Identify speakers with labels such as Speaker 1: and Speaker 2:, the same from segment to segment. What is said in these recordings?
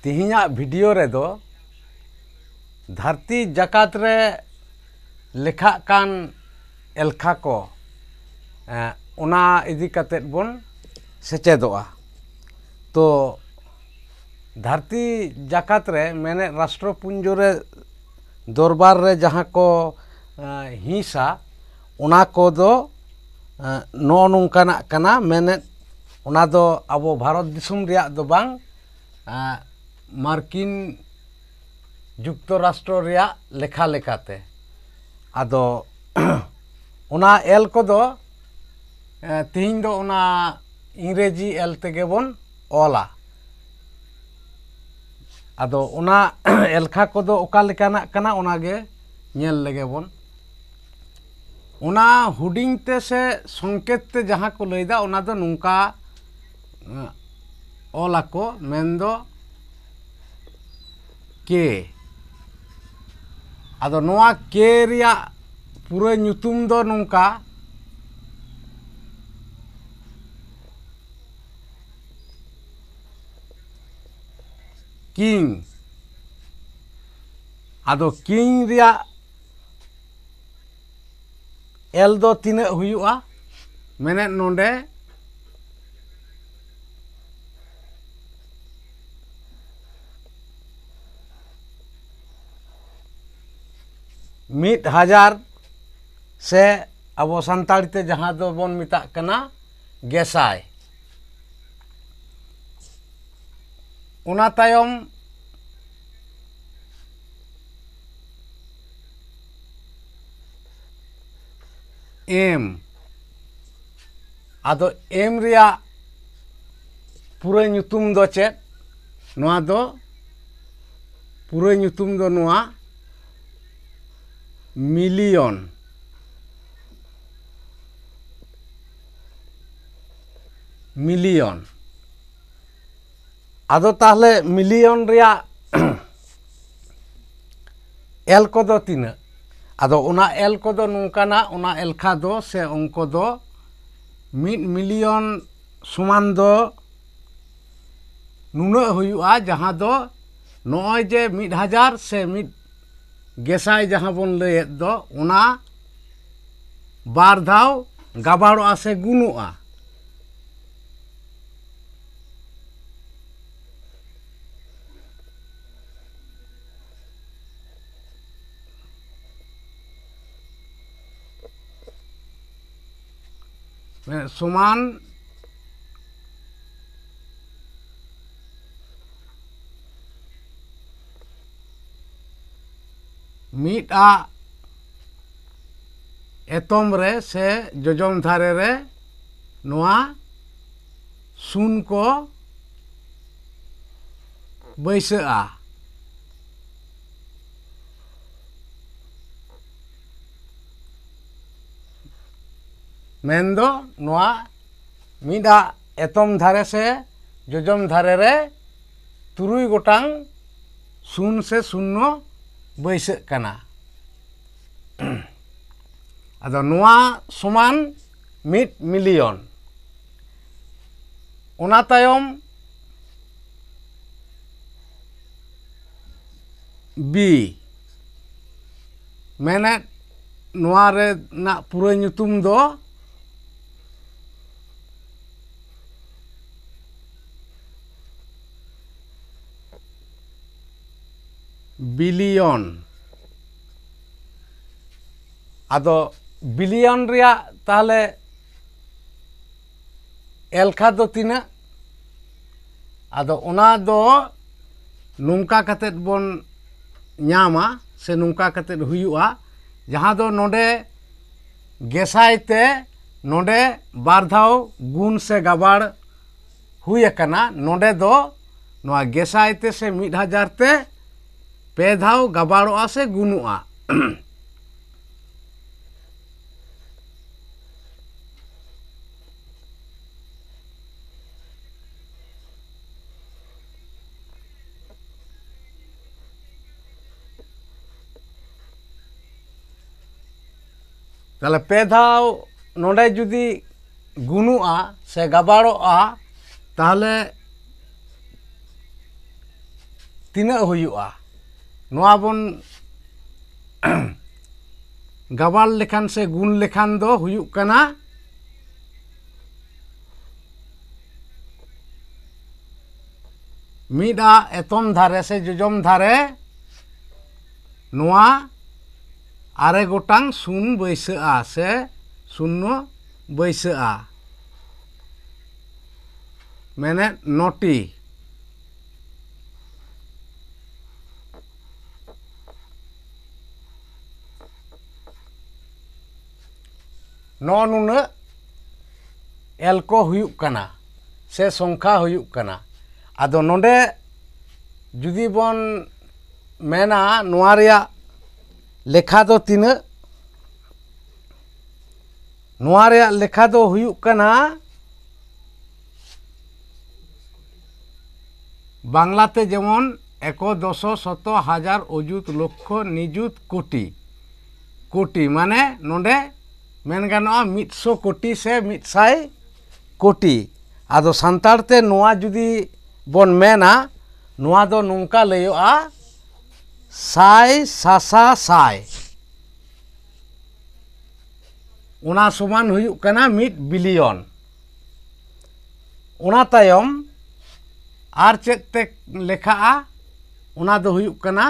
Speaker 1: तिहिना video रे दो धरती जकात रे लेखा कान एलखा को ओना इदी कतेत बोन सेचेदोआ। तो धरती जकात रे मैंने राष्ट्रपुंज रे दरबार रे जहाँ को हिंसा ओना को दो नो नोंकाना कना मैंने ओना दो अबो भारत दिसुम रिया दो बांग मार्किन जुक्तराष्ट्र रिया लेखा लेखाते आदो ओना एल को दो तिहिन दो ओना इंग्रेजी एल तेगे बोन ओला। आदो ओना एलखा को दो ओका लेकाना कना ओना गे नेल लेगे बोन। ओना हुडिंग ते से संकेत ते जहाँ को लैदा ओना दो नुंका ओला को मेन दो के। आदो नोआ के रिया पूरा ᱧᱩᱛᱩᱢ दो नुंका किंग। आदो किंग रिया एल दो तीन हुयुआ मैंने नोंडे मिट हजार से अब सानताड़ी ते जहाँ दो बोन मिता कना गेसाय। ओना तायम एम। आदो एम रिया पूरा ᱧᱩᱛᱩᱢ दो चेत नोआ दो पूरा ᱧᱩᱛᱩᱢ दो नोआ मिलियन। मिलियन आदो ताहले मिलियन रिया एल को दो तीना। आदो ओना एल को दो नुंकाना ओना एलखा दो से उनको दो मिड मिलियन समान दो नुना हुयुआ जहाँ दो नॉय जे 1000 से 1 गेसाय जहाँ बोन लैद दो ओना बार धाव गाबाड़ोआ से गुनुआ। समान मिटा एतम रे से जोजम धारे रे नोआ सुन को बैसआ। मेन दो नोआ मिडा एतम धारे से जोजम धारे रे तुरुई गोटांग सुन से सुन्नो बैस कना। आदो नोआ समान 1 मिलियन। ओना तायम बी मैंने नोआ रे ना पूरा ᱧᱩᱛᱩᱢ दो बिलियन। आदो बिलियन रिया ताहले एलखा दो तीना। आदो ओना दो नुंका कतेत बोन ᱧामा से नुंका कतेत हुयुआ जहाँ दो नोडे गेसाय ते नोडे बार धाव गुण से गाबाड़ हुई अकना। नोडे दो नोआ गेसाय ते से 1000 ते पे धाव गाबाड़ोआ से गुनुआ। ताले पे धाव नोडे जुदी गुनुआ से गाबाड़ोआ ताहले तीना हुयुआ नोआ बोन गबाड़ लेखान से गुण लेखान दो हुयुक कना मिदा एतम धारे से जोजम धारे नोआ आरे गोटांग सुन बैसोआ से शून्य बैसोआ मैंने नोटी नो नुना एल को हुयुक कना से संख्या हुयुक कना आदो नोंडे जुदी बोन मेना नोआ रेया लेखा दो तीना नोआ रेया लेखा दो हुयुक कना बांग्लाते जेमन एको दशो शतो हजार अजुत लक्ष निजुत कोटी कोटी माने नोंडे मेन गानोआ 100 कोटी से 100 कोटी आदो सान्ताड़ते नोआ जुदी बोन मेना नोआ दो नुंका लयोआ साय सासा साय उना समान हुयुक कना 1 बिलियन उना तायम आर चेक ते लेखा उना दो हुयुक कना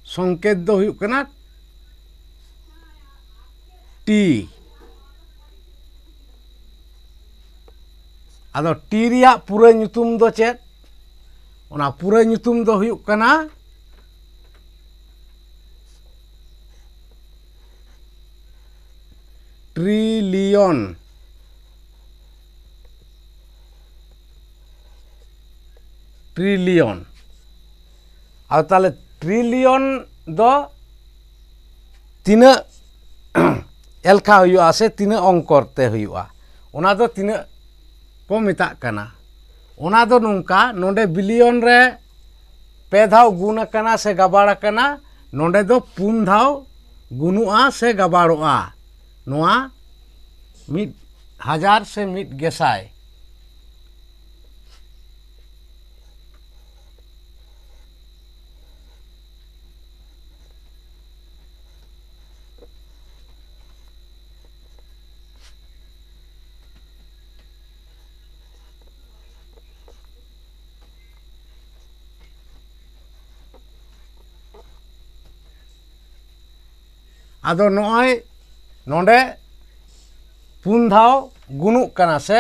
Speaker 1: संकेत दो हुयुक कना टी आदो टी रिया पूरा ᱧᱩᱛᱩᱢ दो चेक उना पूरा ᱧᱩᱛᱩᱢ दो हुयुक कना ट्रिलियन ट्रिलियन आ ताले ट्रिलियन दो तीना एलखा हुयुआ से तीना अंकरते हुयुआ उना दो तीना को मेता कना उना दो नुंका नोंडे बिलियन रे पे धाव गुण कना से गबाड़ कना नोंडे दो 4 धाव गुनुआ से गबाड़ोआ नोआ 1000 से 1,000 आदो नोय नोंडे 4 धाव गुनुक कना से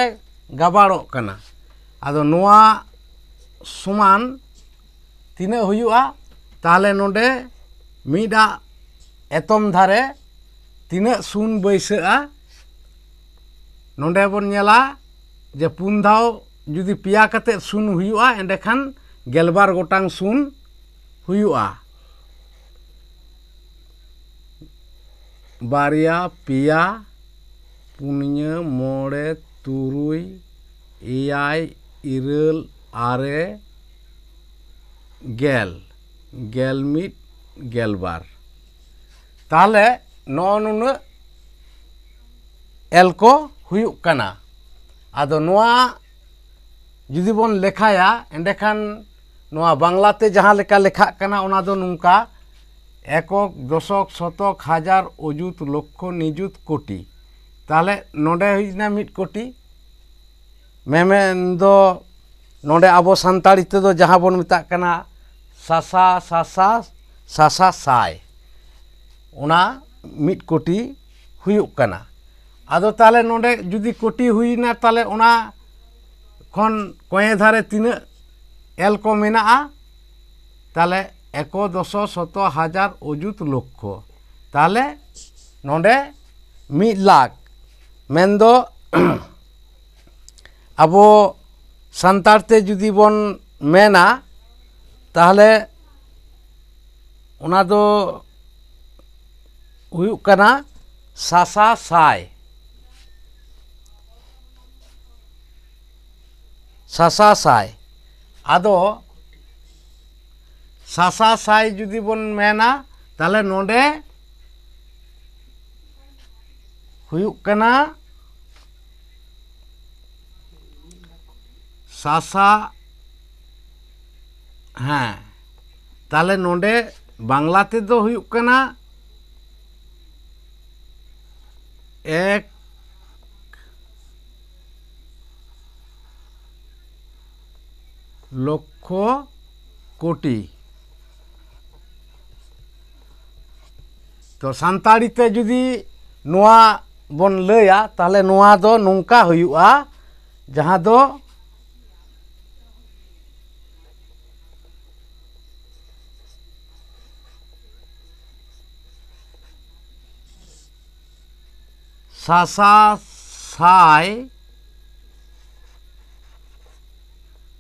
Speaker 1: गबाड़ो कना आदो नोआ समान तीना हुयुआ ताले नोंडे मिदा एतम धारे तीना सुन बैसोआ नोंडे बोन नेला जे 4 धाव जुदी पिया कते सुन हुयुआ एंडेखान 12 गोटांग सुन हुयुआ बारिया पिया पुनिया मोड़े तुरुई एयाय इरल आरे गेल गेल मिट गेलबार ताले नुन एल को हुयुक कना आदो नोआ जुदी बोन लेखाया एंडेखान नोआ बांग्लाते जहाँ लेखा लेखा कना ओना दो नुंका एकक दशक शतक हजार अजुत लक्ष निजुत कोटी ताले नोंडे हुइना 1 कोटी मेमेन दो नोंडे आबो सान्ताड़ी ते दो जहाँ बोन मेता कना सासा सासा सासा साय उना 1 कोटी हुयुक कना आदो ताले नोंडे जुदी कोटी हुइना ताले उना खन कोये धारे तीना एल को मेनाआ ताले एको दशो शतो हजार अजुत लक्ष ताले नोंडे 1 लाख मेंदो आबो सान्ताड़ते जुदी बोन मेना ताहले उना दो हुयुक कना सासा साय सासा साय आदो सासा साय जुदी बोन मेना ताले नोंडे हुयुक कना सासा हाँ ताले नोंडे बांग्ला ते दो हुयुक कना 1 লক্ষ কোটি तो सान्ताड़ी ते जुदी नोआ बन लया ताले नोआ दो नोंका हुयुआ जहां दो सासा साय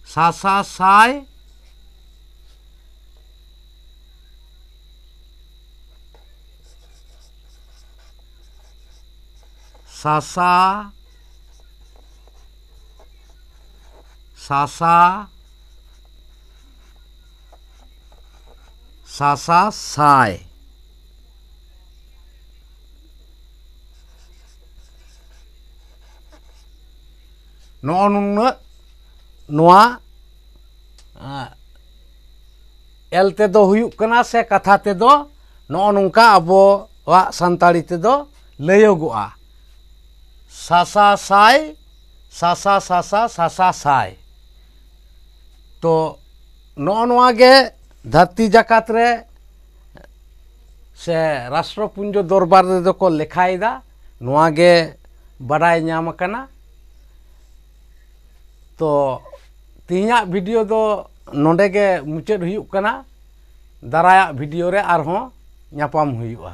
Speaker 1: सासा साय नोआ एल ते दो हुयुक कना से कथा ते दो नोंका अबो वा सान्ताड़ी ते दो लयोगोआ सासा साय सासा साय तो नोआ गे धरती जाकात रे से राष्ट्रपुंज दरबार रे दो को लेखायदा नोआ गे बड़ाय ᱧᱟᱢ कना तो तिहिना वीडियो दो नोंडे गे मुचाद हुयुक कना दाराया वीडियो रे आरहों ᱧᱟᱯᱟᱢ हुयुआ।